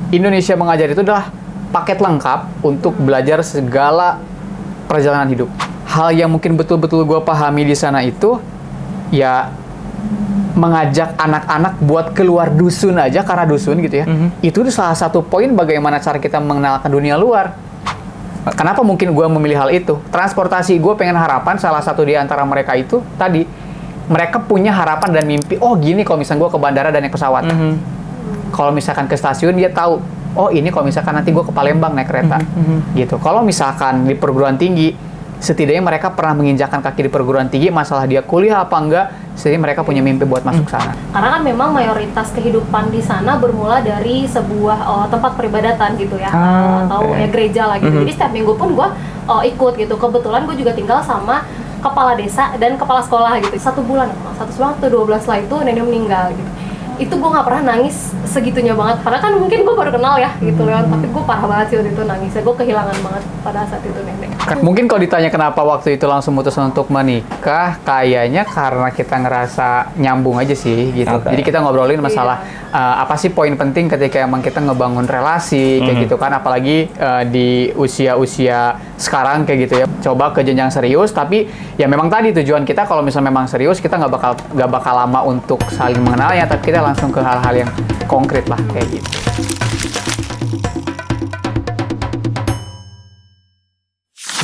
Indonesia Mengajar itu adalah paket lengkap untuk belajar segala perjalanan hidup. Hal yang mungkin betul-betul gue pahami di sana itu, ya mengajak anak-anak buat keluar dusun aja karena dusun gitu ya. Itu salah satu poin bagaimana cara kita mengenalkan dunia luar. Kenapa mungkin gue memilih hal itu? Transportasi, gue pengen harapan salah satu di antara mereka itu tadi, mereka punya harapan dan mimpi, oh gini kalau misalnya gue ke bandara dan naik pesawat. Kalau misalkan ke stasiun dia tahu, oh ini kalau misalkan nanti gue ke Palembang naik kereta. Gitu. Kalau misalkan di perguruan tinggi, setidaknya mereka pernah menginjakkan kaki di perguruan tinggi, masalah dia kuliah apa enggak, setidaknya mereka punya mimpi buat masuk sana. Karena kan memang mayoritas kehidupan di sana bermula dari sebuah tempat peribadatan gitu ya, atau ya gereja lah gitu. Jadi setiap minggu pun gue ikut gitu. Kebetulan gue juga tinggal sama kepala desa dan kepala sekolah gitu. 1 bulan atau 12 lah itu nenek meninggal gitu. Itu gue nggak pernah nangis segitunya banget, karena kan mungkin gue baru kenal ya gitu Leon, tapi gue parah banget sih waktu itu nangisnya, gue kehilangan banget pada saat itu nenek. Mungkin kalau ditanya kenapa waktu itu langsung memutuskan untuk menikah, kayaknya karena kita ngerasa nyambung aja sih gitu. Jadi kita ngobrolin masalah apa sih poin penting ketika emang kita ngebangun relasi kayak gitu kan, apalagi di usia-usia sekarang kayak gitu ya. Coba ke jenjang serius, tapi ya memang tadi tujuan kita kalau misalnya memang serius, kita nggak bakal lama untuk saling mengenalnya, tapi kita langsung ke hal-hal yang konkret lah kayak gitu.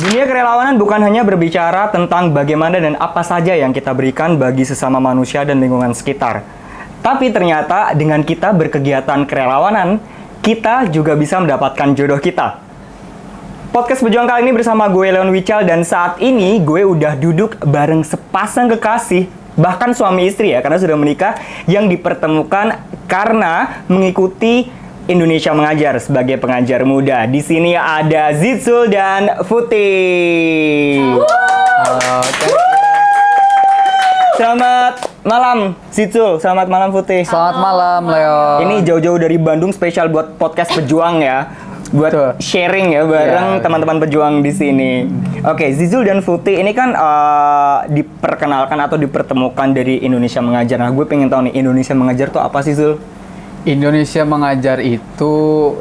Dunia kerelawanan bukan hanya berbicara tentang bagaimana dan apa saja yang kita berikan bagi sesama manusia dan lingkungan sekitar. Tapi ternyata dengan kita berkegiatan kerelawanan, kita juga bisa mendapatkan jodoh kita. Podcast Pejuang kali ini bersama gue Leon Wical, dan saat ini gue udah duduk bareng sepasang kekasih, bahkan suami istri ya, karena sudah menikah, yang dipertemukan karena mengikuti Indonesia Mengajar sebagai pengajar muda. Di sini ada Zitsul dan Futi. Selamat malam Zitsul, selamat malam Futi. Selamat malam Leo. Ini jauh-jauh dari Bandung spesial buat podcast Pejuang ya. Buat sharing ya bareng teman-teman pejuang di sini. Oke, Zitsul dan Futi ini kan diperkenalkan atau dipertemukan dari Indonesia Mengajar. Nah, gue pengen tahu nih, Indonesia Mengajar tuh apa sih, Zul? Indonesia Mengajar itu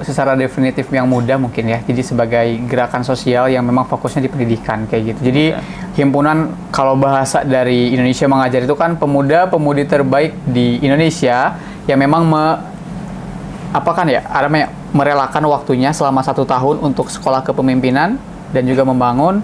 secara definitif yang muda mungkin ya. Jadi sebagai gerakan sosial yang memang fokusnya di pendidikan kayak gitu. Jadi himpunan, kalau bahasa dari Indonesia Mengajar itu kan pemuda-pemudi terbaik di Indonesia yang memang merelakan waktunya selama 1 tahun untuk sekolah kepemimpinan dan juga membangun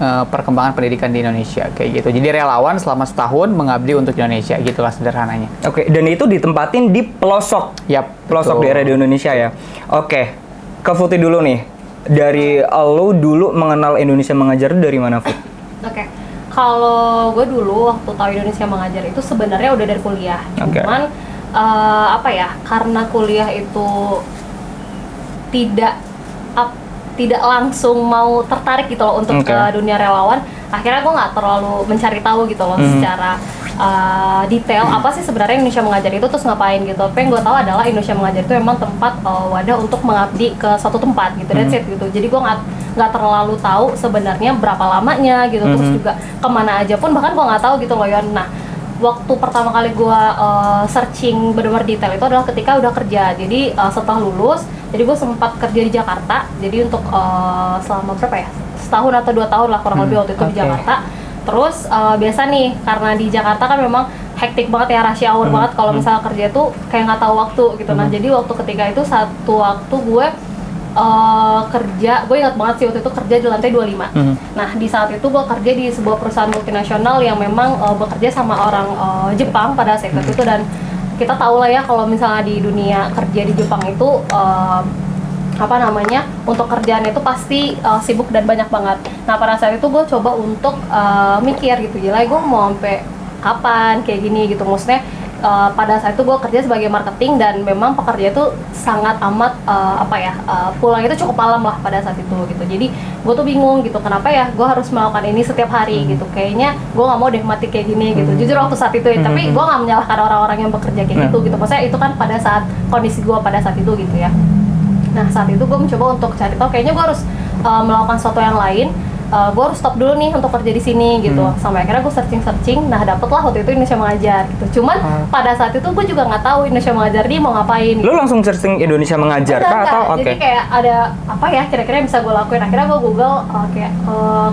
perkembangan pendidikan di Indonesia kayak gitu. Jadi relawan selama 1 tahun mengabdi untuk Indonesia, gitulah sederhananya. Oke, dan itu ditempatin di pelosok. Pelosok daerah di Indonesia ya. Oke, ke Futi dulu nih. Dari lo dulu mengenal Indonesia Mengajar dari mana, Fut? Oke. Kalau gue dulu waktu tahu Indonesia Mengajar itu sebenarnya udah dari kuliah. Cuman karena kuliah itu tidak langsung mau tertarik gitu loh untuk ke dunia relawan, akhirnya gue nggak terlalu mencari tahu gitu loh secara detail apa sih sebenarnya Indonesia Mengajar itu terus ngapain gitu. Apa yang gue tahu adalah Indonesia Mengajar itu memang tempat wadah untuk mengabdi ke suatu tempat gitu, that's it gitu. Jadi gue nggak terlalu tahu sebenarnya berapa lamanya gitu, terus juga kemana aja pun bahkan gue nggak tahu gitu loh Yon. Nah, waktu pertama kali gue searching benar-benar detail itu adalah ketika udah kerja. Jadi setelah lulus, jadi gue sempat kerja di Jakarta. Jadi untuk selama setahun atau 2 tahun lah kurang lebih waktu itu di Jakarta. Terus biasa nih, karena di Jakarta kan memang hektik banget ya, rush hour banget. Kalau misalnya kerja tuh kayak nggak tahu waktu gitu. Nah, jadi waktu ketika itu satu waktu gue kerja, gue ingat banget sih waktu itu kerja di lantai 25. Nah, di saat itu gue kerja di sebuah perusahaan multinasional yang memang bekerja sama orang Jepang pada saat itu, dan kita tahu lah ya kalau misalnya di dunia kerja di Jepang itu untuk kerjaan itu pasti sibuk dan banyak banget. Nah, pada saat itu gue coba untuk mikir gitu, gila gue mau sampai kapan kayak gini gitu. Maksudnya pada saat itu gue kerja sebagai marketing, dan memang pekerja itu sangat amat pulang itu cukup malam lah pada saat itu gitu. Jadi gue tuh bingung gitu, kenapa ya gue harus melakukan ini setiap hari gitu. Kayaknya gue nggak mau deh mati kayak gini gitu. Jujur waktu saat itu ya, tapi gue nggak menyalahkan orang-orang yang bekerja kayak gitu. Maksudnya itu kan pada saat kondisi gue pada saat itu gitu ya. Nah, saat itu gue mencoba untuk cari tahu, kayaknya gue harus melakukan sesuatu yang lain. gue harus stop dulu nih untuk kerja di sini gitu. Sampai akhirnya gue searching, nah dapetlah waktu itu Indonesia Mengajar gitu. Cuman pada saat itu gue juga nggak tahu Indonesia Mengajar ini mau ngapain. Lu langsung searching Indonesia Mengajar kah atau oke? Jadi kayak ada apa ya kira-kira yang bisa gue lakuin. Akhirnya gue Google kayak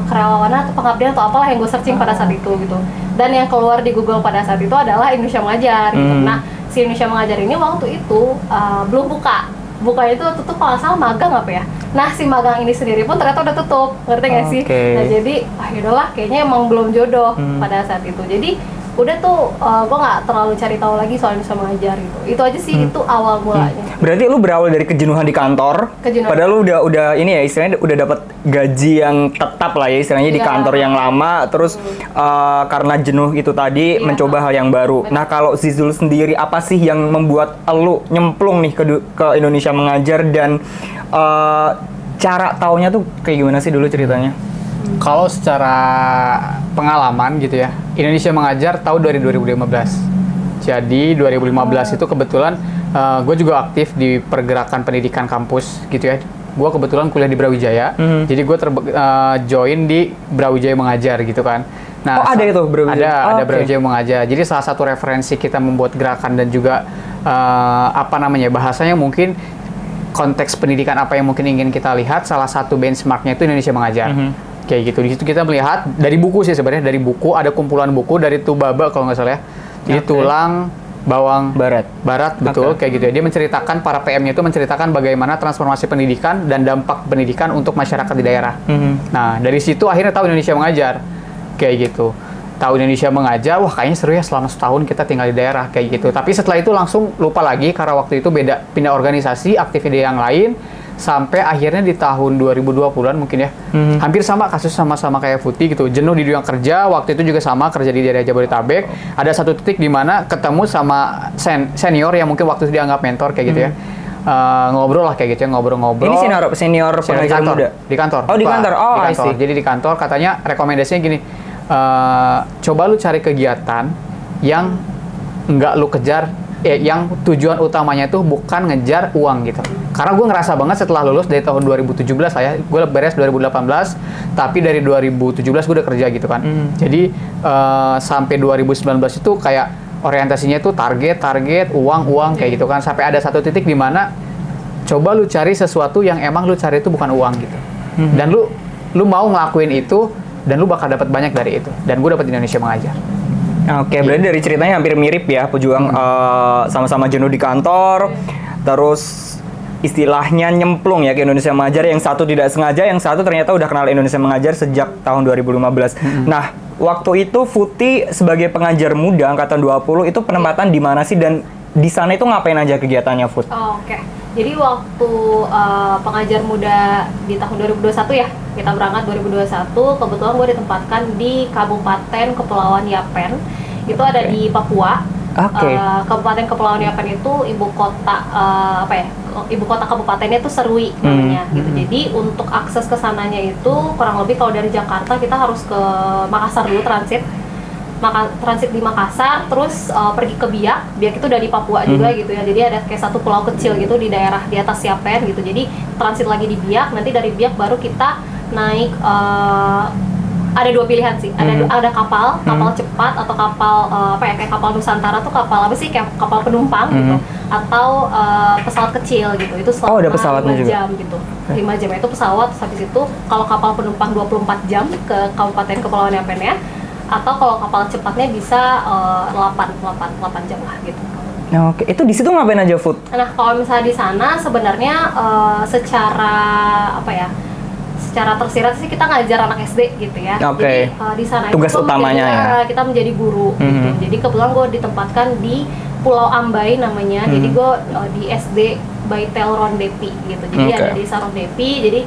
kerelawanan atau pengabdian atau apalah yang gue searching pada saat itu gitu. Dan yang keluar di Google pada saat itu adalah Indonesia Mengajar gitu. Nah, si Indonesia Mengajar ini waktu itu belum buka. Bukanya itu tutup kalau nggak salah magang apa ya. Nah, si magang ini sendiri pun ternyata udah tutup, ngerti nggak sih? Nah, jadi yaudahlah kayaknya emang belum jodoh pada saat itu. Jadi udah tuh gue nggak terlalu cari tahu lagi soal Indonesia Mengajar gitu. Itu aja sih, itu awal mulanya. Berarti lu berawal dari kejenuhan di kantor. Padahal lu udah ini ya istilahnya udah dapat gaji yang tetap lah ya istilahnya di kantor yang lama. Terus karena jenuh itu tadi mencoba hal yang baru. Nah kalau Zizul sendiri apa sih yang membuat lu nyemplung nih ke Indonesia Mengajar dan cara taunya tuh kayak gimana sih dulu ceritanya? Kalau secara pengalaman gitu ya, Indonesia Mengajar tahu dari 2015. Jadi 2015 itu kebetulan gue juga aktif di pergerakan pendidikan kampus gitu ya. Gue kebetulan kuliah di Brawijaya, jadi gue join di Brawijaya Mengajar gitu kan. Nah, ada itu Brawijaya? Ada Brawijaya Mengajar. Jadi salah satu referensi kita membuat gerakan dan juga bahasanya mungkin konteks pendidikan apa yang mungkin ingin kita lihat, salah satu benchmarknya itu Indonesia Mengajar. Kayak gitu. Di situ kita melihat dari buku sih sebenarnya, dari buku ada kumpulan buku dari Tubaba kalau nggak salah ya. Jadi tulang bawang barat betul kayak gitu ya. Dia menceritakan para PM-nya itu menceritakan bagaimana transformasi pendidikan dan dampak pendidikan untuk masyarakat di daerah. Nah, dari situ akhirnya tahu Indonesia Mengajar. Kayak gitu. Tahu Indonesia Mengajar, wah kayaknya seru ya selama setahun kita tinggal di daerah kayak gitu. Tapi setelah itu langsung lupa lagi karena waktu itu pindah organisasi, aktif di yang lain. Sampai akhirnya di tahun 2020-an mungkin ya, hampir sama kasus sama-sama kayak Futi gitu, jenuh di dunia kerja, waktu itu juga sama kerja di daerah Jabodetabek, ada satu titik di mana ketemu sama senior yang mungkin waktu itu dianggap mentor kayak gitu ya, ngobrol lah kayak gitu ya, ngobrol-ngobrol. Ini senior pengajar muda? Di kantor. Oh di kantor, di kantor. Jadi di kantor katanya rekomendasinya gini, coba lu cari kegiatan yang nggak lu kejar, yang tujuan utamanya itu bukan ngejar uang gitu. Karena gue ngerasa banget setelah lulus dari tahun 2017 lah ya, gue beres 2018, tapi dari 2017 gue udah kerja gitu kan. Jadi sampai 2019 itu kayak orientasinya itu target, uang kayak gitu kan. Sampai ada satu titik di mana coba lu cari sesuatu yang emang lu cari itu bukan uang gitu. Dan lu mau ngelakuin itu dan lu bakal dapat banyak dari itu. Dan gue dapat Indonesia Mengajar. Oke, berarti dari ceritanya hampir mirip ya, pejuang sama-sama jenuh di kantor, terus istilahnya nyemplung ya ke Indonesia Mengajar, yang satu tidak sengaja, yang satu ternyata udah kenal Indonesia Mengajar sejak tahun 2015. Nah, waktu itu Futi sebagai pengajar muda angkatan 20 itu penempatan di mana sih, dan di sana itu ngapain aja kegiatannya, Fut? Oke. Jadi waktu pengajar muda di tahun 2021 ya, kita berangkat 2021, kebetulan gue ditempatkan di Kabupaten Kepulauan Yapen. Itu ada di Papua. Kabupaten Kepulauan Yapen itu ibu kota ibu kota kabupatennya itu Serui namanya gitu. Jadi untuk akses ke sananya itu kurang lebih kalau dari Jakarta kita harus ke Makassar dulu transit di Makassar, terus pergi ke Biak itu dari Papua juga gitu ya. Jadi ada kayak satu pulau kecil gitu di daerah di atas Yapen gitu. Jadi transit lagi di Biak, nanti dari Biak baru kita naik ada dua pilihan sih. Ada kapal cepat atau kapal kayak kapal Nusantara tuh kapal apa sih, kayak kapal penumpang gitu, atau pesawat kecil gitu. Itu selama 5 jam gitu. 5 jam itu pesawat, terus habis itu kalau kapal penumpang 24 jam ke Kabupaten Kepulauan Yapen ya. Atau kalau kapal cepatnya bisa 8 jam lah gitu. Oke, itu di situ ngapain aja, Fut? Nah, kalau misalnya di sana sebenarnya secara tersirat sih kita ngajar anak SD gitu ya. Jadi di sana tugas utamanya kita menjadi guru gitu. Jadi kebetulan gue ditempatkan di Pulau Ambai namanya. Jadi gue di SD Baitel Rondepi gitu. Jadi ada desa Rondepi. Jadi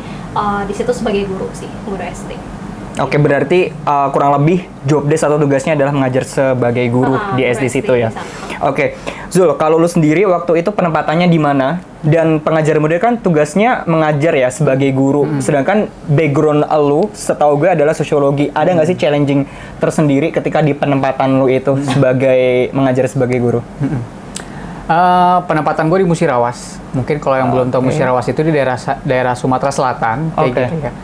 di situ sebagai guru SD. Oke, berarti kurang lebih job desk atau tugasnya adalah mengajar sebagai guru di SD situ ya. Oke, Zul, kalau lu sendiri waktu itu penempatannya di mana? Dan pengajar muda kan tugasnya mengajar ya sebagai guru. Sedangkan background lu, setahu gue adalah sosiologi. Ada nggak sih challenging tersendiri ketika di penempatan lu itu sebagai mengajar sebagai guru? Penempatan gue di Musirawas. Mungkin kalau yang belum tahu Musirawas itu di daerah Sumatera Selatan kayak gitu ya.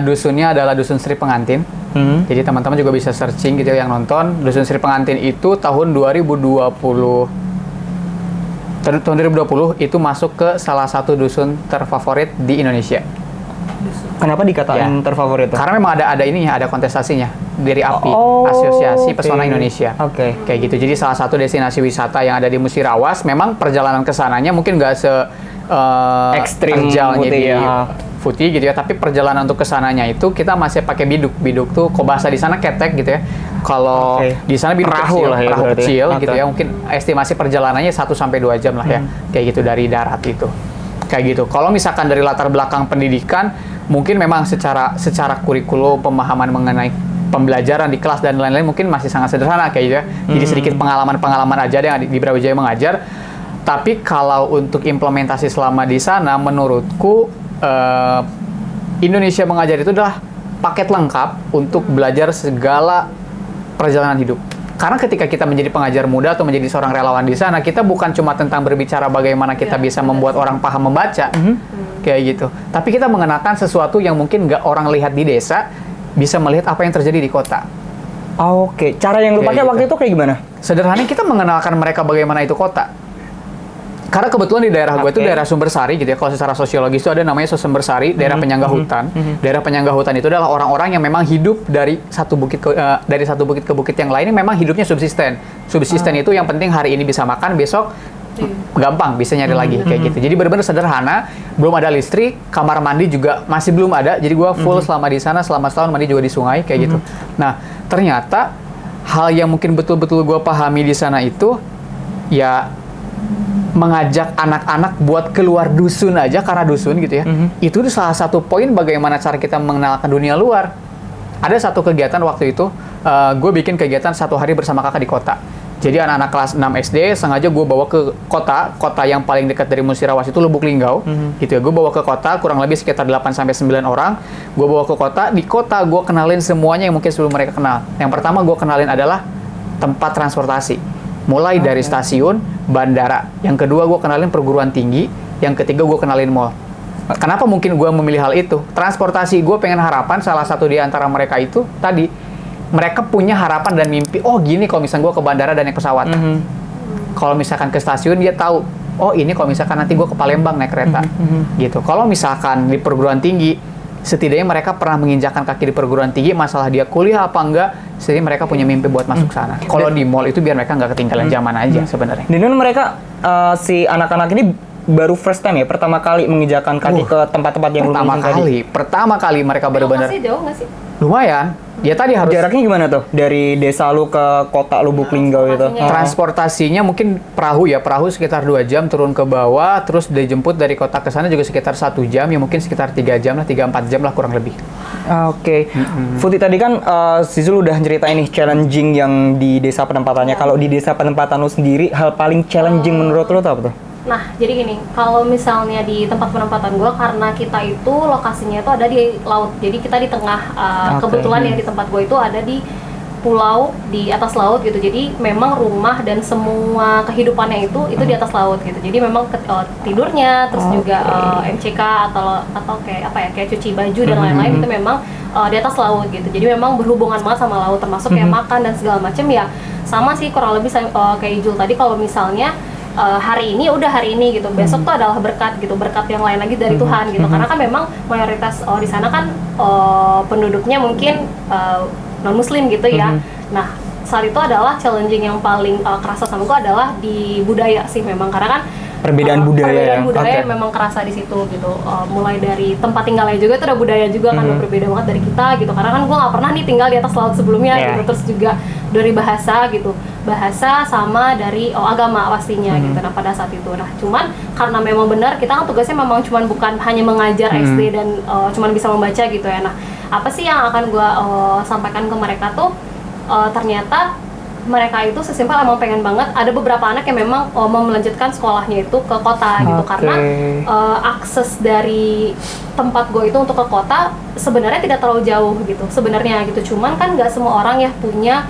Dusunnya adalah Dusun Sri Pengantin. Jadi teman-teman juga bisa searching gitu ya, yang nonton. Dusun Sri Pengantin itu tahun 2020 itu masuk ke salah satu dusun terfavorit di Indonesia. Kenapa dikatain terfavorit tuh? Karena memang ada ininya, ada kontestasinya dari API, Oh, Asosiasi oke. Pesona Indonesia. Oke. Kayak gitu. Jadi salah satu destinasi wisata yang ada di Musirawas, memang perjalanan ke sananya mungkin nggak se Ekstrim terjalnya Futi, di ya. Futi gitu ya, tapi perjalanan untuk ke sananya itu kita masih pakai biduk. Biduk tuh kok bahasa di sana ketek gitu ya. Kalau Oke. di sana biduk Perahu kecil, lah ya perahu berarti. kecil Oke. gitu ya. Mungkin estimasi perjalanannya 1 sampai 2 jam lah ya. Kayak gitu dari darat itu. Kayak gitu. Kalau misalkan dari latar belakang pendidikan, mungkin memang secara kurikulum, pemahaman mengenai pembelajaran di kelas dan lain-lain mungkin masih sangat sederhana kayak gitu ya. Jadi sedikit pengalaman-pengalaman aja yang di Brawijaya mengajar. Tapi kalau untuk implementasi selama di sana, menurutku Indonesia Mengajar itu adalah paket lengkap untuk belajar segala perjalanan hidup. Karena ketika kita menjadi pengajar muda atau menjadi seorang relawan di sana, kita bukan cuma tentang berbicara bagaimana kita bisa membuat orang paham membaca, kayak gitu. Tapi kita mengenalkan sesuatu yang mungkin nggak orang lihat di desa, bisa melihat apa yang terjadi di kota. Oke, cara yang lu Kayak pakai gitu. waktu itu kayak gimana? Sederhananya kita mengenalkan mereka bagaimana itu kota. Karena kebetulan di daerah gue itu Oke. daerah Sumbersari gitu ya. Kalau secara sosiologis itu ada namanya Sumbersari, daerah penyangga hutan. Daerah penyangga hutan itu adalah orang-orang yang memang hidup dari satu bukit ke bukit yang lainnya, memang hidupnya subsisten. Subsisten itu yang penting hari ini bisa makan, besok gampang bisa nyari lagi kayak gitu. Jadi benar-benar sederhana, belum ada listrik, kamar mandi juga masih belum ada. Jadi gue full selama di sana, selama setahun mandi juga di sungai kayak gitu. Nah, ternyata hal yang mungkin betul-betul gue pahami di sana itu ya mengajak anak-anak buat keluar dusun aja, karena dusun gitu ya. Itu salah satu poin bagaimana cara kita mengenalkan dunia luar. Ada satu kegiatan waktu itu, gue bikin kegiatan 1 hari bersama kakak di kota. Jadi anak-anak kelas 6 SD sengaja gue bawa ke kota yang paling dekat dari Musirawas itu Lubuk Linggau. Gitu ya, gue bawa ke kota kurang lebih sekitar 8-9 orang. Gue bawa ke kota, di kota gue kenalin semuanya yang mungkin sebelum mereka kenal. Yang pertama gue kenalin adalah tempat transportasi. Mulai dari stasiun, bandara. Yang kedua gue kenalin perguruan tinggi. Yang ketiga gue kenalin mall. Kenapa mungkin gue memilih hal itu? Transportasi, gue pengen harapan salah satu di antara mereka itu tadi, mereka punya harapan dan mimpi, oh gini kalau misalnya gue ke bandara dan naik pesawat. Kalau misalkan ke stasiun dia tahu, oh ini kalau misalkan nanti gue ke Palembang naik kereta. Gitu. Kalau misalkan di perguruan tinggi, setidaknya mereka pernah menginjakkan kaki di perguruan tinggi, masalah dia kuliah apa enggak, setidaknya mereka punya mimpi buat masuk sana. Kalau di mall itu biar mereka nggak ketinggalan zaman aja sebenarnya. Dan itu mereka si anak-anak ini baru first time ya, pertama kali menginjakan kaki ke tempat-tempat yang lu mention tadi. Pertama kali mereka benar-benar Lokasi jauh nggak sih? lumayan. Ya tadi harus Jaraknya gimana tuh? Dari desa lu ke kota Lubuk Linggau itu? Transportasinya. transportasinya mungkin perahu sekitar 2 jam turun ke bawah, terus dijemput dari kota ke sana juga sekitar 1 jam, ya mungkin sekitar 3 jam lah, 3-4 jam lah kurang lebih. Oke. Futi tadi kan Sizul udah ceritain nih challenging yang di desa penempatannya. Kalau di desa penempatan lu sendiri, hal paling challenging menurut lu tuh apa tuh? Nah, jadi gini, kalau misalnya di tempat penempatan gue, karena kita itu lokasinya itu ada di laut, jadi kita di tengah, Oke. kebetulan ya di tempat gue itu ada di pulau di atas laut gitu, jadi memang rumah dan semua kehidupannya itu di atas laut gitu, jadi memang tidurnya, terus juga MCK atau kayak apa ya, kayak cuci baju dan lain-lain itu memang di atas laut gitu, jadi memang berhubungan banget sama laut, termasuk kayak makan dan segala macam ya, sama sih kurang lebih kayak Jul tadi, kalau misalnya hari ini udah hari ini gitu, besok tuh adalah berkat gitu, berkat yang lain lagi dari Tuhan gitu, karena kan memang mayoritas di sana kan penduduknya mungkin non muslim gitu ya. Nah, saat itu adalah challenging yang paling kerasa sama gue adalah di budaya sih memang, karena kan Perbedaan budaya perbedaan ya? budaya Oke. yang memang kerasa di situ gitu, mulai dari tempat tinggalnya juga itu ada budaya juga kan udah berbeda banget dari kita gitu, karena kan gue nggak pernah nih tinggal di atas laut sebelumnya gitu, terus juga dari bahasa gitu, bahasa sama dari agama pastinya gitu. Nah pada saat itu, nah cuman karena memang benar kita kan tugasnya memang cuman bukan hanya mengajar SD dan cuman bisa membaca gitu ya. Nah apa sih yang akan gue sampaikan ke mereka tuh, ternyata mereka itu sesimpel emang pengen banget, ada beberapa anak yang memang mau melanjutkan sekolahnya itu ke kota gitu, karena akses dari tempat gue itu untuk ke kota sebenarnya tidak terlalu jauh gitu sebenarnya gitu, cuman kan nggak semua orang ya punya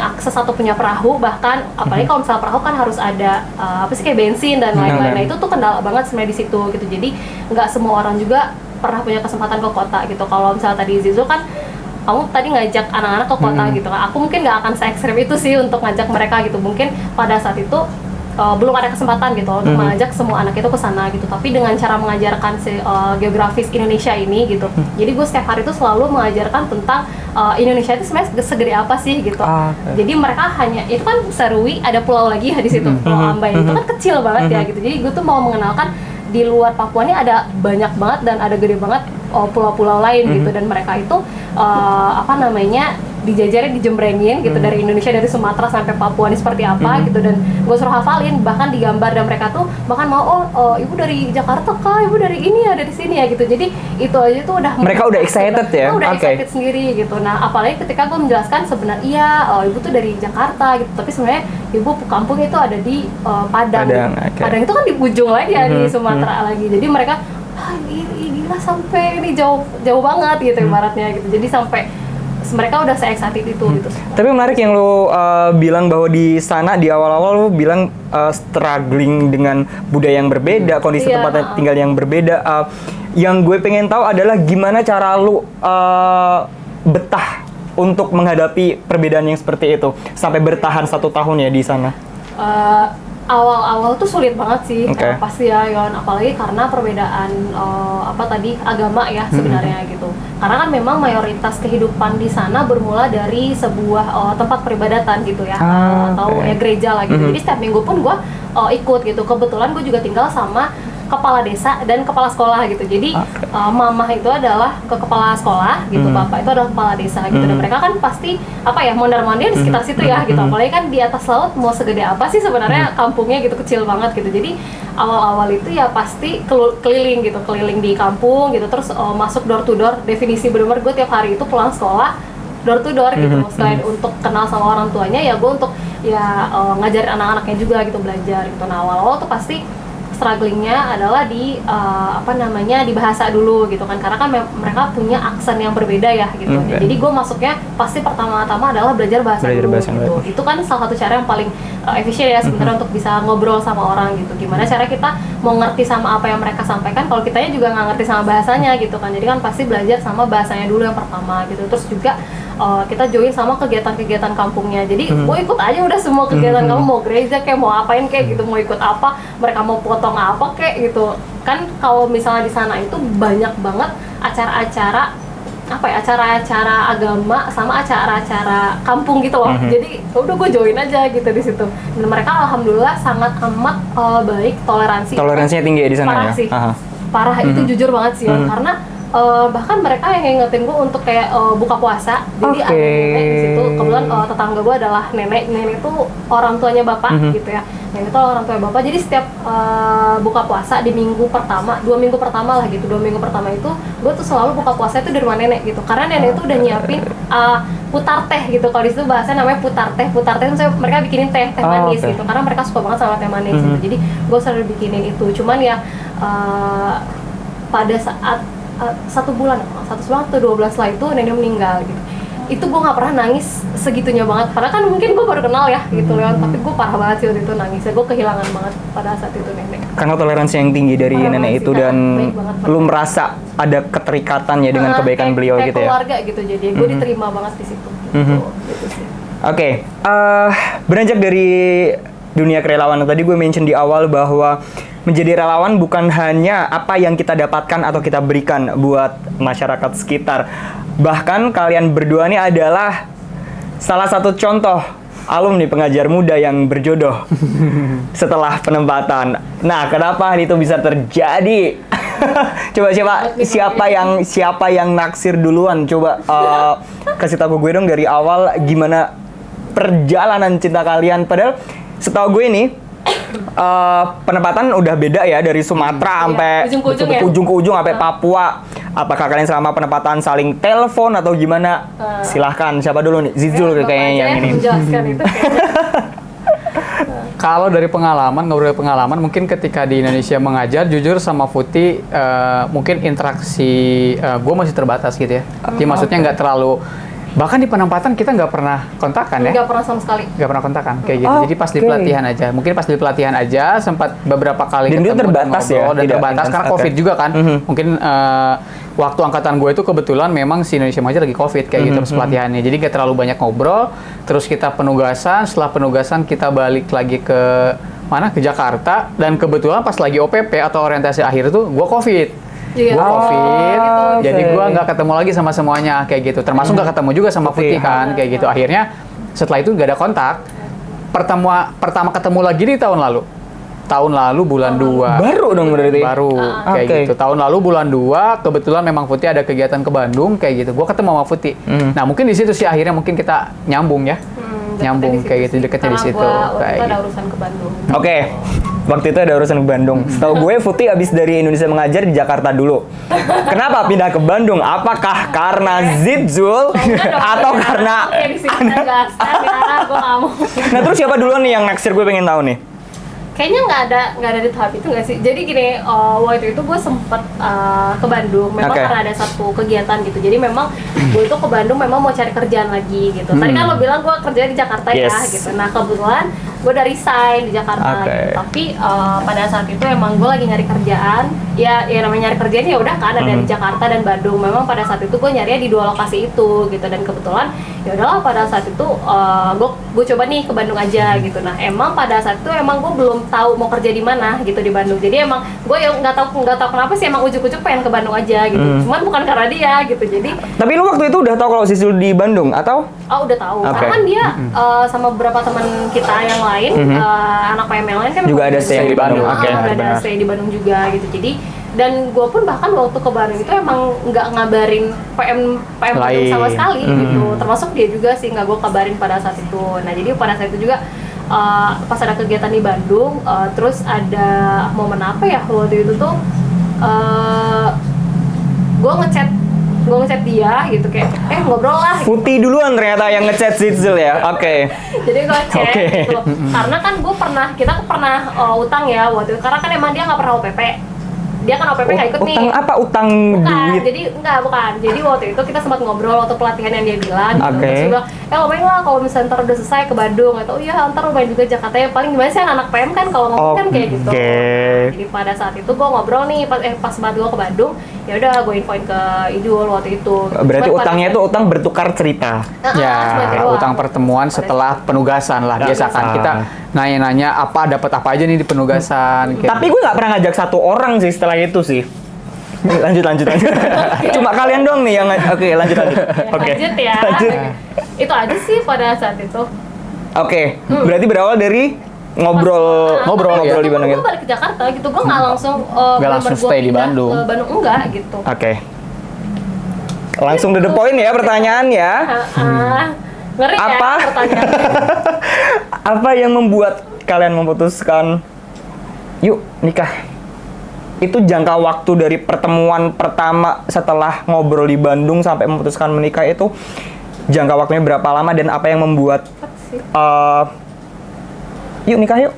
akses atau punya perahu, bahkan apalagi kalau misalnya perahu kan harus ada apa sih kayak bensin dan lain-lain. Nah itu tuh kendala banget sebenarnya di situ gitu, jadi nggak semua orang juga pernah punya kesempatan ke kota gitu. Kalau misalnya tadi Zizul kan kamu tadi ngajak anak-anak ke kota gitu kan. Aku mungkin nggak akan se-ekstrem itu sih untuk ngajak mereka gitu. Mungkin pada saat itu belum ada kesempatan gitu untuk mengajak semua anak itu ke sana gitu. Tapi dengan cara mengajarkan geografis Indonesia ini gitu. Jadi gue setiap hari itu selalu mengajarkan tentang Indonesia itu sebenarnya segede apa sih gitu. Jadi mereka hanya itu kan Serui, ada pulau lagi ya di situ, Pulau Ambay itu kan kecil banget ya gitu. Jadi gue tuh mau mengenalkan di luar Papua ini ada banyak banget dan ada gede banget pulau-pulau lain gitu, dan mereka itu dijajarin, dijembrengin gitu dari Indonesia, dari Sumatera sampai Papua ini seperti apa gitu, dan gue suruh hafalin, bahkan digambar, dan mereka tuh bahkan mau ibu dari Jakarta kah, ibu dari ini ya, dari sini ya gitu. Jadi itu aja tuh udah mereka udah excited ya, udah excited sendiri gitu. Nah apalagi ketika gue menjelaskan sebenarnya ibu tuh dari Jakarta gitu, tapi sebenarnya ibu kampung itu ada di Padang gitu. Padang itu kan di ujung lagi ya di Sumatera lagi. Jadi mereka gila sampai ini jauh banget gitu ibaratnya gitu. Jadi sampai mereka udah se-excited itu gitu. Tapi menarik yang lo bilang bahwa di sana di awal-awal lo bilang struggling dengan budaya yang berbeda, kondisi tempat tinggal yang berbeda. Yang gue pengen tahu adalah gimana cara lo betah untuk menghadapi perbedaan yang seperti itu sampai bertahan 1 tahun ya di sana. Awal-awal tuh sulit banget sih, pasti ya Yon, apalagi karena perbedaan agama ya sebenarnya gitu. Karena kan memang mayoritas kehidupan di sana bermula dari sebuah tempat peribadatan gitu ya, atau gereja lah gitu. Jadi setiap minggu pun gue ikut gitu. Kebetulan gue juga tinggal sama kepala desa dan kepala sekolah gitu. Jadi mama itu adalah kepala sekolah gitu, bapak itu adalah kepala desa gitu. Dan mereka kan pasti mondar-mandir di sekitar situ ya gitu. Apalagi kan di atas laut, mau segede apa sih sebenarnya kampungnya gitu, kecil banget gitu. Jadi awal-awal itu ya pasti keliling gitu, keliling di kampung gitu. Terus masuk door to door. Definisi bener-bener gue tiap hari itu pulang sekolah door to door gitu. Selain untuk kenal sama orang tuanya, ya gue untuk ngajarin anak-anaknya juga gitu, belajar gitu. Nah awal-awal tuh pasti strugglingnya adalah di di bahasa dulu gitu kan, karena kan mereka punya aksen yang berbeda ya gitu. Jadi gue masuknya pasti pertama-tama adalah belajar bahasa dulu gitu. Itu kan salah satu cara yang paling efisien ya sebenarnya untuk bisa ngobrol sama orang gitu. Gimana cara kita mau ngerti sama apa yang mereka sampaikan kalau kitanya juga nggak ngerti sama bahasanya gitu kan. Jadi kan pasti belajar sama bahasanya dulu yang pertama gitu. Terus juga kita join sama kegiatan-kegiatan kampungnya. Jadi gue ikut aja udah semua kegiatan kamu, mau gereja kayak mau apain kayak gitu, mau ikut apa, mereka mau potong apa kayak gitu. Kan kalau misalnya di sana itu banyak banget acara-acara acara-acara agama sama acara-acara kampung gitu loh. Jadi udah gue join aja gitu di situ. Dan mereka alhamdulillah sangat amat baik, toleransinya tinggi ya di sana parah ya. sih. Parah itu jujur banget sih karena bahkan mereka yang ngingetin gue untuk kayak buka puasa. Jadi ada nenek di situ. Kebetulan tetangga gue adalah nenek itu orang tuanya bapak gitu ya. Nenek itu orang tua bapak. Jadi setiap buka puasa di minggu pertama, 2 minggu pertama lah gitu. 2 minggu pertama itu gue tuh selalu buka puasa itu di rumah nenek gitu. Karena nenek itu udah nyiapin putar teh gitu. Kalau di situ bahasanya namanya putar teh. Putar teh itu mereka bikinin teh manis gitu. Karena mereka suka banget sama teh manis gitu. Jadi gue selalu bikinin itu. Cuman ya pada saat 1 bulan atau 12 lah itu nenek meninggal gitu. Itu gue nggak pernah nangis segitunya banget. Padahal kan mungkin gue baru kenal ya gitu Leon, tapi gue parah banget sih waktu itu nangisnya. Gue kehilangan banget pada saat itu nenek. Karena toleransi yang tinggi dari nenek itu dan lu merasa ada keterikatan ya dengan kebaikan beliau gitu ya. Keluarga gitu, jadi gue diterima banget di situ. Gitu sih. Oke, beranjak dari dunia kerelawanan, tadi gue mention di awal bahwa menjadi relawan bukan hanya apa yang kita dapatkan atau kita berikan buat masyarakat sekitar. Bahkan kalian berdua ini adalah salah satu contoh alumni pengajar muda yang berjodoh setelah penempatan. Nah, kenapa itu bisa terjadi? Coba siapa yang naksir duluan? Coba kasih tahu gue dong dari awal gimana perjalanan cinta kalian. Padahal setahu gue ini penempatan udah beda ya, dari Sumatera sampai ujung ke ujung sampai Papua. Apakah kalian selama penempatan saling telepon atau gimana? Silahkan, siapa dulu nih? Zizul kayaknya yang ini. Kalau dari ngobrol pengalaman, mungkin ketika di Indonesia mengajar, jujur sama Futi, mungkin interaksi gue masih terbatas gitu ya. Jadi maksudnya nggak terlalu Bahkan di penempatan kita nggak pernah kontakan ya. Nggak pernah sama sekali. Nggak pernah kontakan kayak gitu. Jadi pas di Oke. pelatihan aja. Mungkin pas di pelatihan aja sempat beberapa kali Dan itu ketemu terbatas ya? ngobrol, dan Tidak terbatas intens, karena oke. COVID juga kan. Mungkin waktu angkatan gue itu kebetulan memang si Indonesia Mengajar lagi COVID kayak gitu pas pelatihannya. Jadi nggak terlalu banyak ngobrol. Terus kita penugasan. Setelah penugasan kita balik lagi ke mana? Ke Jakarta. Dan kebetulan pas lagi OPP atau orientasi akhir itu gue COVID. Iya. Gue COVID, Oh, jadi oke. gue nggak ketemu lagi sama semuanya kayak gitu. Termasuk nggak ketemu juga sama Putih kan kayak gitu. Akhirnya setelah itu nggak ada kontak. Pertama ketemu lagi di tahun lalu. Tahun lalu bulan 2. Baru dong berarti. Baru kayak Oke. gitu. Tahun lalu bulan 2 kebetulan memang Putih ada kegiatan ke Bandung kayak gitu. Gue ketemu sama Putih. Nah mungkin di situ sih akhirnya mungkin kita nyambung ya. Nyambung kayak gitu, deketnya di situ. Karena gua waktu Kayak itu ada gitu. urusan ke Bandung. Oke, waktu itu ada urusan ke Bandung. Setahu gue, Putih abis dari Indonesia Mengajar di Jakarta dulu. Kenapa pindah ke Bandung? Apakah karena Zitzul atau karena... Oke, di sini kita gaskan karena gue nggak mau. Nah terus siapa duluan nih yang naksir, gue pengen tahu nih. Kayaknya nggak ada di tahap itu nggak sih. Jadi gini, waktu itu gue sempet ke Bandung. Memang Oke. karena ada satu kegiatan gitu. Jadi memang gue itu ke Bandung memang mau cari kerjaan lagi gitu. Tadi kan lo bilang gue kerja di Jakarta ya Yes. gitu. Nah kebetulan gue udah resign di Jakarta Oke. gitu. Tapi pada saat itu emang gue lagi nyari kerjaan. Ya namanya nyari kerjaan ya udah kan ada di Jakarta dan Bandung. Memang pada saat itu gue nyarinya di 2 lokasi itu gitu. Dan kebetulan ya udahlah pada saat itu gue coba nih ke Bandung aja gitu. Nah emang pada saat itu emang gue belum tahu mau kerja di mana gitu di Bandung. Jadi emang gue ya nggak tahu kenapa sih emang ujuk-ujuk pengen ke Bandung aja gitu. Cuman bukan karena dia gitu. Jadi Tapi lu waktu itu udah tahu kalau Zitzul di Bandung atau? udah tahu. Oke. Karena kan dia sama beberapa teman kita yang lain anak PM yang lain kan Juga memang ada stay di Bandung. Ah, Oke, ada benar. stay di Bandung juga gitu. Jadi dan gue pun bahkan waktu ke Bandung itu emang nggak ngabarin PM Bandung Lain. sama sekali gitu. Termasuk dia juga sih nggak gue kabarin pada saat itu. Nah jadi pada saat itu juga pas ada kegiatan di Bandung, terus ada momen apa ya waktu itu tuh gue ngechat dia gitu kayak ngobrol lah gitu. Putih duluan ternyata yang ngechat Zitzul ya. Oke. Jadi gue chat Oke. gitu loh. Karena kan kita pernah utang ya waktu itu karena kan emang dia nggak pernah OPP. Dia kan OPP nggak ikut nih. Utang apa? Utang Bukan, duit? jadi bukan. Jadi waktu itu kita sempat ngobrol waktu pelatihan yang dia bilang gitu. Oke. Terus dia bilang, lo main lah kalau misalnya ntar udah selesai ke Bandung. Atau iya ntar lo main juga Jakarta ya. Paling gimana sih anak PM kan kalau ngomong kan kayak gitu. Oke. Nah, jadi pada saat itu gue ngobrol nih pas banget gue ke Bandung. Ya udah gue infoin ke Idul waktu itu. Berarti Cuman pada utangnya saat itu utang bertukar cerita. Ya, cuma itu doang. utang pertemuan setelah penugasan lah. Biasa kan kita nanya-nanya dapat apa aja nih di penugasan. kayak Tapi gue nggak pernah ngajak satu orang sih setelah itu sih. lanjut. Cuma kalian doang nih yang oke lanjut. Oke. Lanjut ya. Lanjut. Itu aja sih pada saat itu. Oke. Berarti berawal dari ngobrol ya. di Bandung. Gue balik ke Jakarta gitu, gue nggak langsung Nggak langsung bener-bener gua stay di pindah Bandung. ke Bandung enggak gitu. Oke. Langsung to the point ya pertanyaan ya. Ngeri Apa? ya pertanyaan. Apa yang membuat kalian memutuskan yuk nikah? Itu jangka waktu dari pertemuan pertama setelah ngobrol di Bandung sampai memutuskan menikah itu jangka waktunya berapa lama dan apa yang membuat yuk nikah yuk?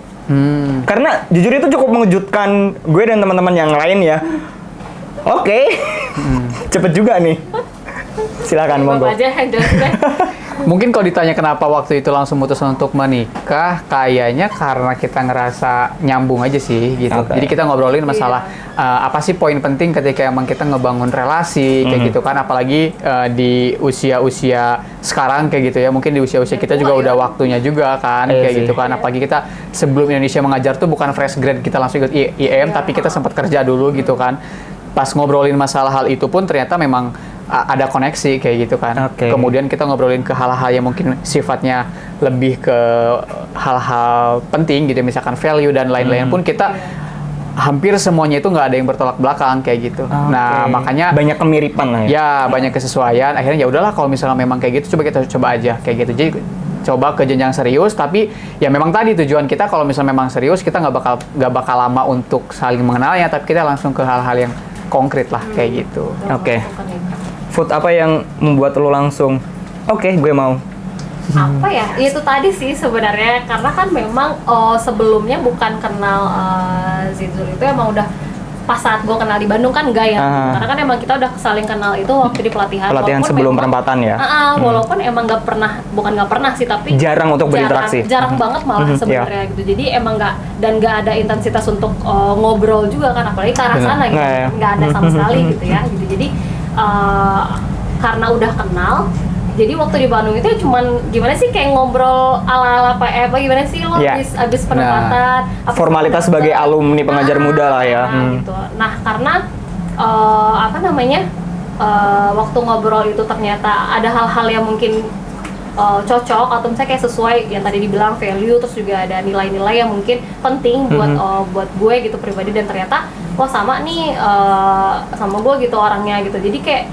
Karena jujur itu cukup mengejutkan gue dan teman-teman yang lain ya. Oke. Cepet juga nih. Silakan monggo. Bapak aja yang jelas deh. Mungkin kalau ditanya kenapa waktu itu langsung memutuskan untuk menikah, kayaknya karena kita ngerasa nyambung aja sih gitu. Oke. Jadi kita ngobrolin masalah apa sih poin penting ketika emang kita ngebangun relasi kayak gitu kan, apalagi di usia-usia sekarang kayak gitu ya. Mungkin di usia-usia kita juga udah waktunya juga kan Iya kayak sih. gitu kan. Apalagi kita sebelum Indonesia Mengajar tuh bukan fresh grad kita langsung ikut IM, tapi kita sempat kerja dulu gitu kan. Pas ngobrolin masalah hal itu pun ternyata memang ada koneksi kayak gitu kan. Oke. Kemudian kita ngobrolin ke hal-hal yang mungkin sifatnya lebih ke hal-hal penting gitu, misalkan value dan lain-lain pun kita hampir semuanya itu nggak ada yang bertolak belakang kayak gitu. Nah Oke. makanya banyak kemiripan lah ya. ya banyak kesesuaian. Akhirnya ya udahlah kalau misalnya memang kayak gitu coba kita coba aja kayak gitu. Jadi coba ke jenjang serius, tapi ya memang tadi tujuan kita kalau misalnya memang serius kita nggak bakal lama untuk saling mengenalnya, tapi kita langsung ke hal-hal yang konkret lah kayak gitu. Oke. Food apa yang membuat lo langsung oke, gue mau. Apa ya? Itu tadi sih sebenarnya karena kan memang sebelumnya bukan kenal Zitzul itu emang udah pas saat gue kenal di Bandung kan enggak ya, karena kan emang kita udah saling kenal itu waktu di pelatihan Sebelum penempatan ya. Walaupun emang bukan nggak pernah sih, tapi jarang untuk berinteraksi, jarang banget malah sebenarnya gitu. Jadi emang nggak ada intensitas untuk ngobrol juga kan, apalagi ke arah sana gitu, nggak ada sama sekali gitu ya gitu. Jadi karena udah kenal, jadi waktu di Bandung itu cuman gimana sih, kayak ngobrol ala-ala apa gimana sih lo abis penempatan, formalitas sebagai alumni pengajar muda lah ya. Gitu. Nah karena waktu ngobrol itu ternyata ada hal-hal yang mungkin cocok atau misalnya kayak sesuai yang tadi dibilang value, terus juga ada nilai-nilai yang mungkin penting buat gue gitu pribadi, dan ternyata sama nih sama gue gitu orangnya gitu. Jadi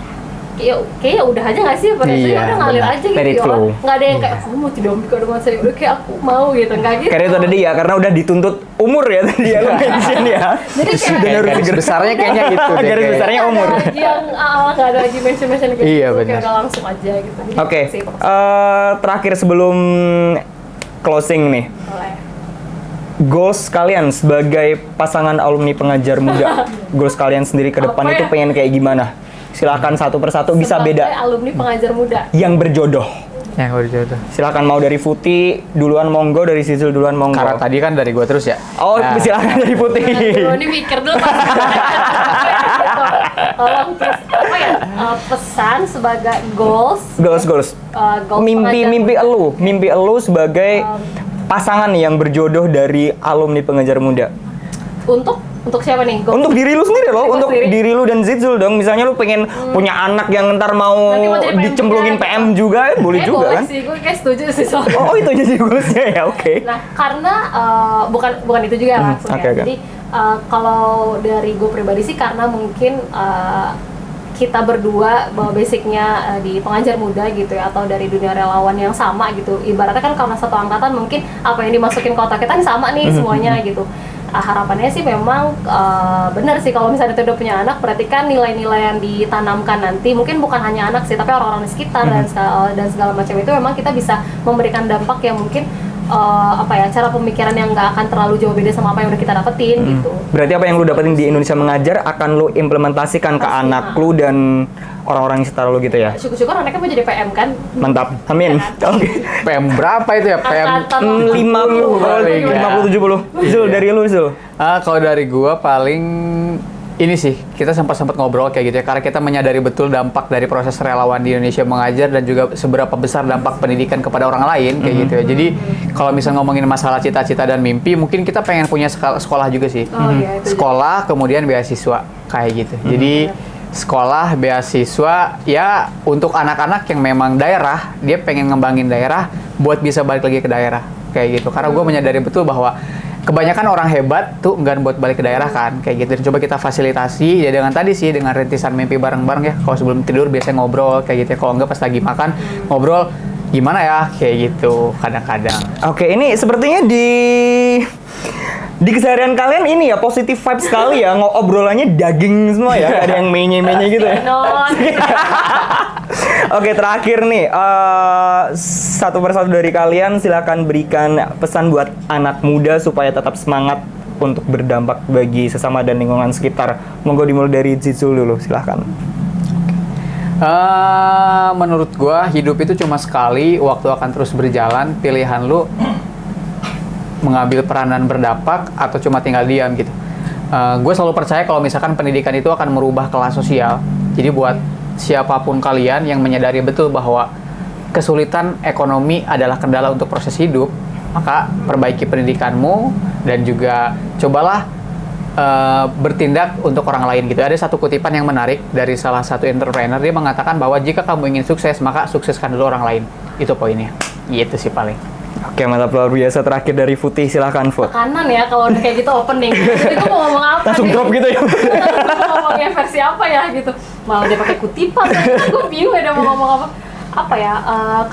kayak udah aja nggak sih, pada udah ngalir aja gitu ya, nggak ada yang kayak aku mau tidak ambil dengan saya, udah kayak aku mau gitu, nggak gitu. Karena itu tadi ya, karena udah dituntut umur ya tadi ya, mention ya. Jadi garis besarnya kayaknya gitu deh. Garis besarnya umur. Yang nggak ada lagi mention gitu. Iya benar. Kayak udah langsung aja gitu. Oke. Terakhir sebelum closing nih. Goals kalian sebagai pasangan alumni pengajar muda, goals kalian sendiri ke depan itu pengen kayak gimana? Silakan satu persatu, bisa beda. Alumni pengajar muda yang berjodoh. Yang berjodoh. Silakan, mau dari Futi duluan monggo, dari Zizul duluan monggo. Karena tadi kan dari gua terus ya. Oh, silakan dari Futi. Ini mikir dulu Pak. Tolong terus pesan sebagai goals. Mimpi elu sebagai pasangan yang berjodoh dari alumni pengajar muda. Untuk siapa nih? Untuk diri lu sendiri loh, untuk diri lu dan Zizul dong. Misalnya lu pengen punya anak yang ntar mau dicemplungin PM juga, boleh juga kan? Boleh sih, gue kayak setuju sih soalnya. Oh itu jadi goalsnya ya, oke. Nah karena bukan itu juga langsung ya. Jadi kalau dari gue pribadi sih, karena mungkin kita berdua bahwa basicnya di pengajar muda gitu ya, atau dari dunia relawan yang sama gitu. Ibaratnya kan karena satu angkatan, mungkin apa yang dimasukin ke otak kita ini sama nih semuanya gitu. Harapannya sih memang benar sih, kalau misalnya kita udah punya anak, berarti kan nilai-nilai yang ditanamkan nanti mungkin bukan hanya anak sih, tapi orang-orang di sekitar dan segala macam itu memang kita bisa memberikan dampak yang mungkin cara pemikiran yang nggak akan terlalu jauh beda sama apa yang udah kita dapetin gitu. Berarti apa yang lu dapetin di Indonesia Mengajar akan lu implementasikan ke anak lu dan orang-orang yang sekitar lu gitu ya? Syukur-syukur anaknya mau jadi PM kan? Mantap, amin. Oke. PM berapa itu ya? PM 50, 70. Zul, dari lu Zul? Kalau dari gua paling ini sih, kita sempat ngobrol kayak gitu ya, karena kita menyadari betul dampak dari proses relawan di Indonesia Mengajar dan juga seberapa besar dampak pendidikan kepada orang lain kayak gitu ya. Jadi kalau misalnya ngomongin masalah cita-cita dan mimpi, mungkin kita pengen punya sekolah juga sih. Sekolah kemudian beasiswa kayak gitu. Jadi sekolah beasiswa ya untuk anak-anak yang memang daerah, dia pengen ngembangin daerah buat bisa balik lagi ke daerah kayak gitu. Karena gue menyadari betul bahwa kebanyakan orang hebat tuh enggak buat balik ke daerah kan kayak gitu. Dan coba kita fasilitasi ya dengan tadi sih, dengan rintisan mimpi bareng-bareng ya. Kalau sebelum tidur biasanya ngobrol kayak gitu ya. Kalau enggak pas lagi makan ngobrol gimana ya kayak gitu kadang-kadang. Oke, ini sepertinya di keseharian kalian ini ya positif vibes sekali ya, obrolannya daging semua ya, ada yang menye-menye gitu ya. Oke, terakhir nih, satu persatu dari kalian silakan berikan pesan buat anak muda supaya tetap semangat untuk berdampak bagi sesama dan lingkungan sekitar. Monggo dimulai dari Zizul dulu, silahkan. Menurut gua hidup itu cuma sekali, waktu akan terus berjalan, pilihan lu mengambil peranan berdampak atau cuma tinggal diam gitu. Gue selalu percaya kalau misalkan pendidikan itu akan merubah kelas sosial. Jadi buat siapapun kalian yang menyadari betul bahwa kesulitan ekonomi adalah kendala untuk proses hidup, maka perbaiki pendidikanmu dan juga cobalah bertindak untuk orang lain gitu. Ada satu kutipan yang menarik dari salah satu entrepreneur, dia mengatakan bahwa jika kamu ingin sukses, maka sukseskan dulu orang lain. Itu poinnya. Gitu sih paling. Oke, mantap, luar biasa. Terakhir dari Futi, silahkan Fut. Tekanan ya kalau udah kayak gitu opening. Jadi gue mau ngomong apa langsung nih? drop gitu ya? Mau ngomongnya versi apa ya gitu. Mau dia pakai kutipan, gue bingung ya dia mau ngomong apa. apa ya,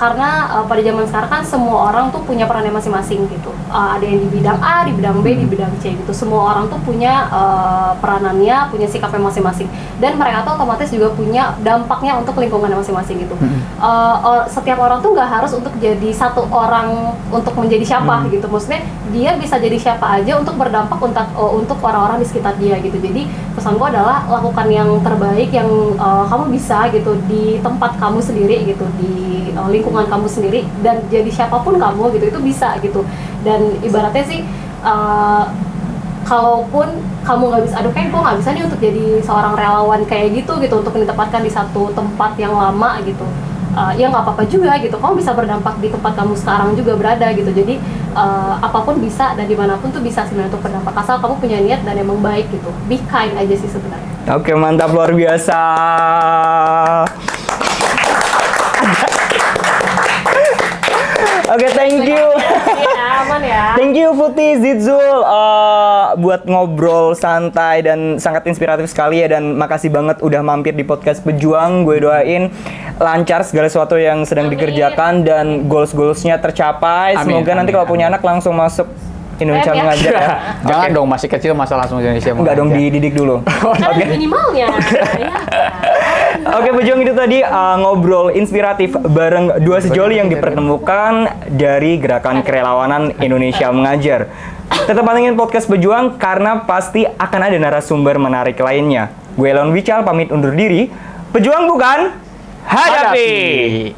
karena pada zaman sekarang kan semua orang tuh punya perannya masing-masing gitu. Ada yang di bidang A, di bidang B, di bidang C gitu. Semua orang tuh punya peranannya, punya sikapnya masing-masing. Dan mereka tuh otomatis juga punya dampaknya untuk lingkungannya masing-masing gitu. Setiap orang tuh nggak harus untuk jadi satu orang untuk menjadi siapa gitu. Maksudnya dia bisa jadi siapa aja untuk berdampak untuk orang-orang di sekitar dia gitu. Jadi pesan gue adalah lakukan yang terbaik yang kamu bisa gitu di tempat kamu sendiri gitu, di lingkungan kamu sendiri, dan jadi siapapun kamu gitu itu bisa gitu. Dan ibaratnya sih kalaupun kamu nggak bisa, aduh kayak gue nggak bisa nih untuk jadi seorang relawan kayak gitu untuk ditempatkan di satu tempat yang lama gitu, ya nggak apa-apa juga gitu, kamu bisa berdampak di tempat kamu sekarang juga berada gitu. Jadi apapun bisa dan dimanapun tuh bisa sebenarnya untuk berdampak, asal kamu punya niat dan emang baik gitu. Be kind aja sih sebenarnya. Oke, mantap, luar biasa. Oke, thank you. Ya, aman ya. Thank you Futi, Zitzul, buat ngobrol santai dan sangat inspiratif sekali ya. Dan makasih banget udah mampir di podcast Pejuang. Gue doain lancar segala sesuatu yang sedang dikerjakan dan goals-goalsnya tercapai. Amin, Semoga nanti amin, kalau punya amin. anak langsung masuk Indonesia Ya. Mengajar ya. Jangan Oke. dong, masih kecil masa langsung Indonesia Enggak dong, Mengajar. dididik dulu. Kan ada minimalnya. Ya. Oke, Pejuang, itu tadi ngobrol inspiratif bareng dua sejoli yang dipertemukan dari Gerakan Kerelawanan Indonesia Mengajar. Tetap pantengin podcast Pejuang karena pasti akan ada narasumber menarik lainnya. Gue Elon Wical pamit undur diri. Pejuang bukan, hadapi!